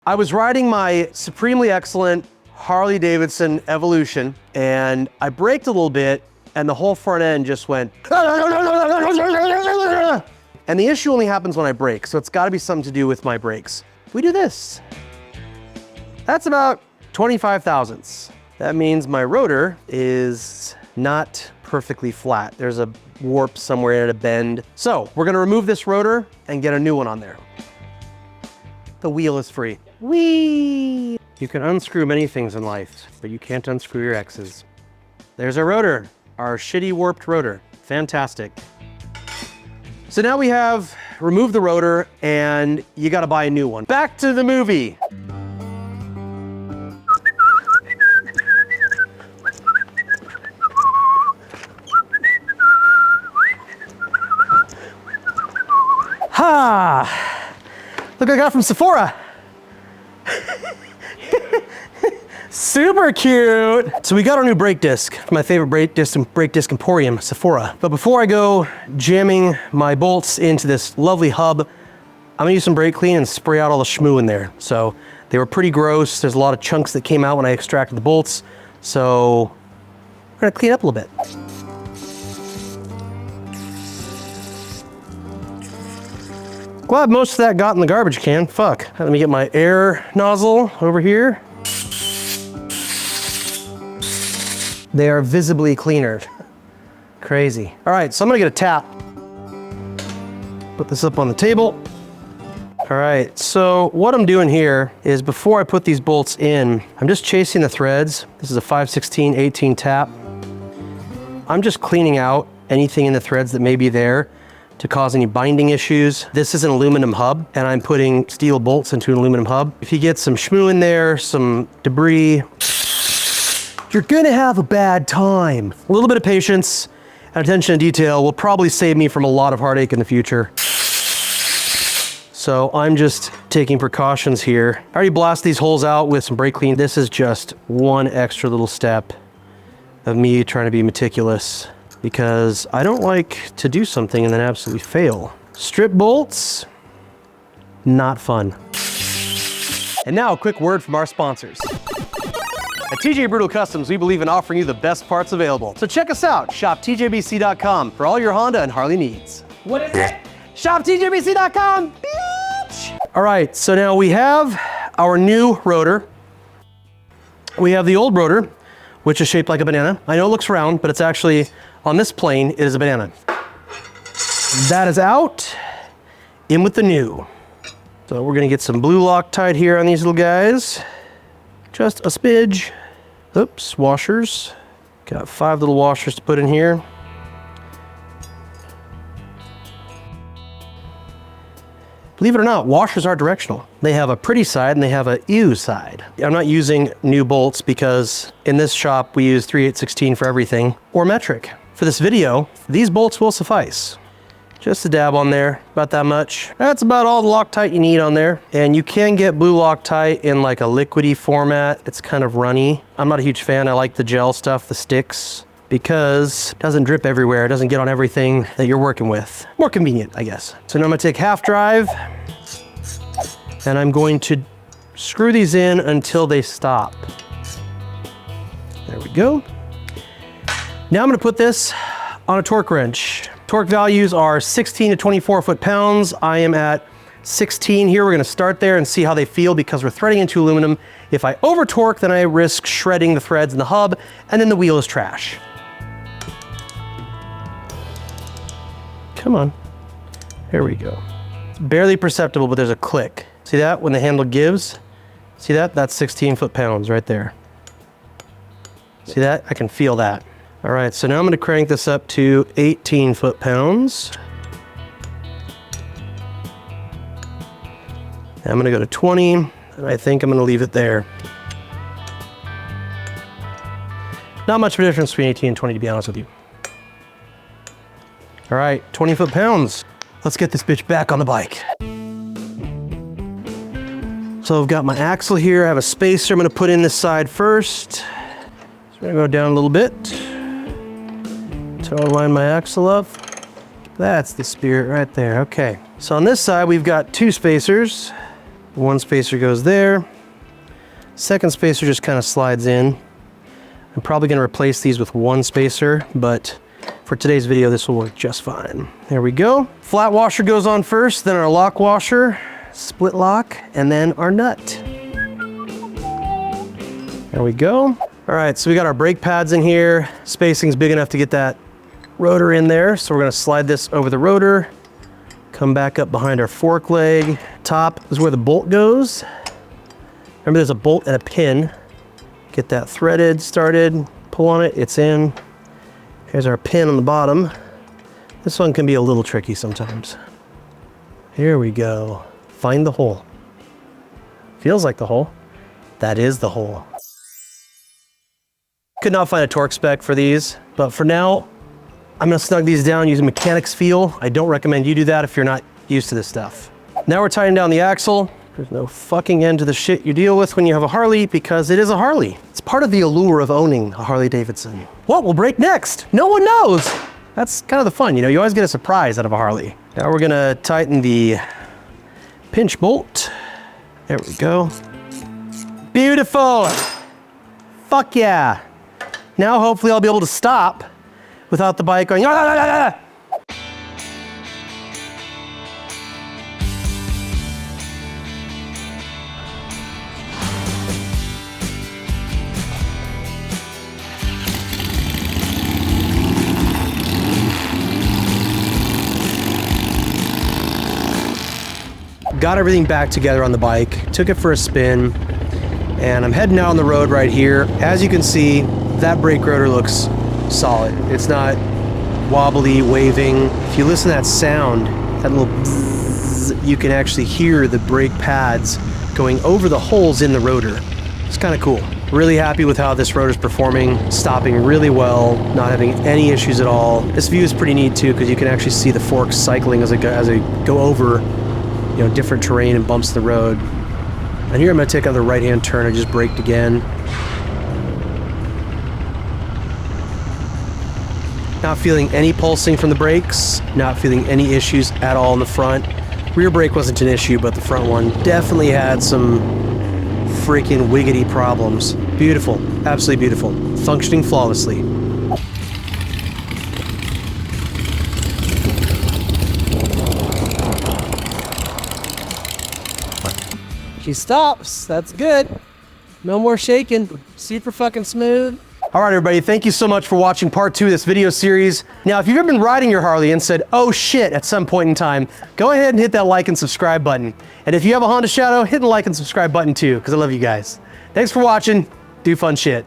I was riding my supremely excellent Harley Davidson Evolution and I braked a little bit and the whole front end just went. And the issue only happens when I brake, so it's gotta be something to do with my brakes. We do this. That's about 25 thousandths. That means my rotor is not perfectly flat. There's a warp somewhere at a bend. So we're gonna remove this rotor and get a new one on there. The wheel is free. Whee! You can unscrew many things in life, but you can't unscrew your exes. There's our rotor, our shitty warped rotor. Fantastic. So now we have removed the rotor and you gotta buy a new one. Back to the movie. Ha! Look what I got from Sephora. Super cute. So we got our new brake disc, my favorite brake disc emporium, Sephora. But before I go jamming my bolts into this lovely hub, I'm gonna use some brake clean and spray out all the schmoo in there. So they were pretty gross. There's a lot of chunks that came out when I extracted the bolts. So we're gonna clean up a little bit. Glad most of that got in the garbage can. Fuck. Let me get my air nozzle over here. They are visibly cleaner. Crazy. All right, so I'm gonna get a tap. Put this up on the table. All right, so what I'm doing here is before I put these bolts in, I'm just chasing the threads. This is a 5/16/18 tap. I'm just cleaning out anything in the threads that may be there to cause any binding issues. This is an aluminum hub and I'm putting steel bolts into an aluminum hub. If you get some schmoo in there, some debris, you're gonna have a bad time. A little bit of patience and attention to detail will probably save me from a lot of heartache in the future. So I'm just taking precautions here. I already blasted these holes out with some brake clean. This is just one extra little step of me trying to be meticulous because I don't like to do something and then absolutely fail. Strip bolts, not fun. And now a quick word from our sponsors. At TJ Brutal Customs, we believe in offering you the best parts available. So check us out, shoptjbc.com for all your Honda and Harley needs. What is it? Shoptjbc.com, bitch! All right, so now we have our new rotor. We have the old rotor, which is shaped like a banana. I know it looks round, but it's actually, on this plane, it is a banana. That is out, in with the new. So we're gonna get some blue Loctite here on these little guys. Just a smidge. Oops, washers. Got 5 little washers to put in here. Believe it or not, washers are directional. They have a pretty side and they have a ew side. I'm not using new bolts because in this shop we use 3/8/16 for everything, or metric. For this video, these bolts will suffice. Just a dab on there, about that much. That's about all the Loctite you need on there. And you can get blue Loctite in like a liquidy format. It's kind of runny. I'm not a huge fan. I like the gel stuff, the sticks, because it doesn't drip everywhere. It doesn't get on everything that you're working with. More convenient, I guess. So now I'm gonna take half drive and I'm going to screw these in until they stop. There we go. Now I'm gonna put this on a torque wrench. Torque values are 16 to 24 foot-pounds. I am at 16 here. We're gonna start there and see how they feel because we're threading into aluminum. If I over torque, then I risk shredding the threads in the hub and then the wheel is trash. Come on, here we go. It's barely perceptible, but there's a click. See that when the handle gives? See that? That's 16 foot-pounds right there. See that? I can feel that. All right, so now I'm gonna crank this up to 18 foot-pounds. I'm gonna go to 20, and I think I'm gonna leave it there. Not much of a difference between 18 and 20, to be honest with you. All right, 20 foot-pounds. Let's get this bitch back on the bike. So I've got my axle here. I have a spacer I'm gonna put in this side first. So I'm gonna go down a little bit. So I'll line my axle up. That's the spirit right there, okay. So on this side, we've got 2 spacers. One spacer goes there. Second spacer just kind of slides in. I'm probably going to replace these with one spacer, but for today's video, this will work just fine. There we go. Flat washer goes on first, then our lock washer, split lock, and then our nut. There we go. All right, so we got our brake pads in here. Spacing's big enough to get that rotor in there. So we're gonna slide this over the rotor, come back up behind our fork leg. Top is where the bolt goes. Remember, there's a bolt and a pin. Get that threaded, started, pull on it, it's in. Here's our pin on the bottom. This one can be a little tricky sometimes. Here we go. Find the hole. Feels like the hole. That is the hole. Could not find a torque spec for these, but for now, I'm gonna snug these down using mechanics feel. I don't recommend you do that if you're not used to this stuff. Now we're tightening down the axle. There's no fucking end to the shit you deal with when you have a Harley, because it is a Harley. It's part of the allure of owning a Harley Davidson. What will break next? No one knows. That's kind of the fun, you know, you always get a surprise out of a Harley. Now we're gonna tighten the pinch bolt. There we go. Beautiful. Fuck yeah. Now hopefully I'll be able to stop without the bike going, ah, ah, ah, ah. Got everything back together on the bike, took it for a spin, and I'm heading out on the road right here. As you can see, that brake rotor looks solid. It's not wobbly, waving. If you listen to that sound, that little bzzz, you can actually hear the brake pads going over the holes in the rotor. It's kind of cool. Really happy with how this rotor's performing, stopping really well, not having any issues at all. This view is pretty neat too, because you can actually see the forks cycling as they go over, you know, different terrain and bumps in the road. And here I'm gonna take another right-hand turn. I just braked again. Not feeling any pulsing from the brakes, not feeling any issues at all in the front. Rear brake wasn't an issue, but the front one definitely had some freaking wiggity problems. Beautiful, absolutely beautiful. Functioning flawlessly. She stops, that's good. No more shaking, super fucking smooth. All right, everybody, thank you so much for watching part 2 of this video series. Now, if you've ever been riding your Harley and said, oh shit, at some point in time, go ahead and hit that like and subscribe button. And if you have a Honda Shadow, hit the like and subscribe button too, because I love you guys. Thanks for watching, do fun shit.